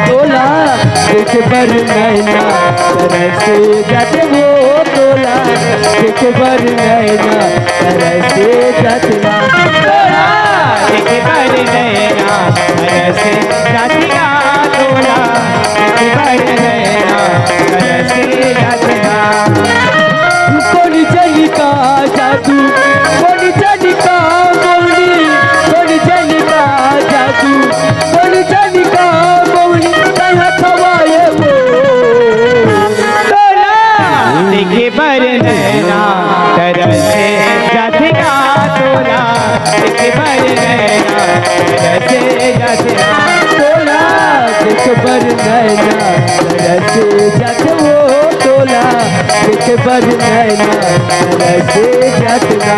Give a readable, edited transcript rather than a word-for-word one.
तोला एक बार नैना तरसे जात वो तोला एक बार नैना तरसे जात तोला एक बार नैना तरसे जातिया तोला एक बार नैना तरसे जातिया कौन चलिका जादू कौन चलिका मौनी कौन चलिका जादू कौन चलिका मौनी कहाँ खवाए वो तोला देखे पर नैना तरसे जातिया तोला देखे पर नैना तरसे जातिया तोला देखे पर नैना तरसे जाते वो तोला देखे पर नैना तरसे जातिया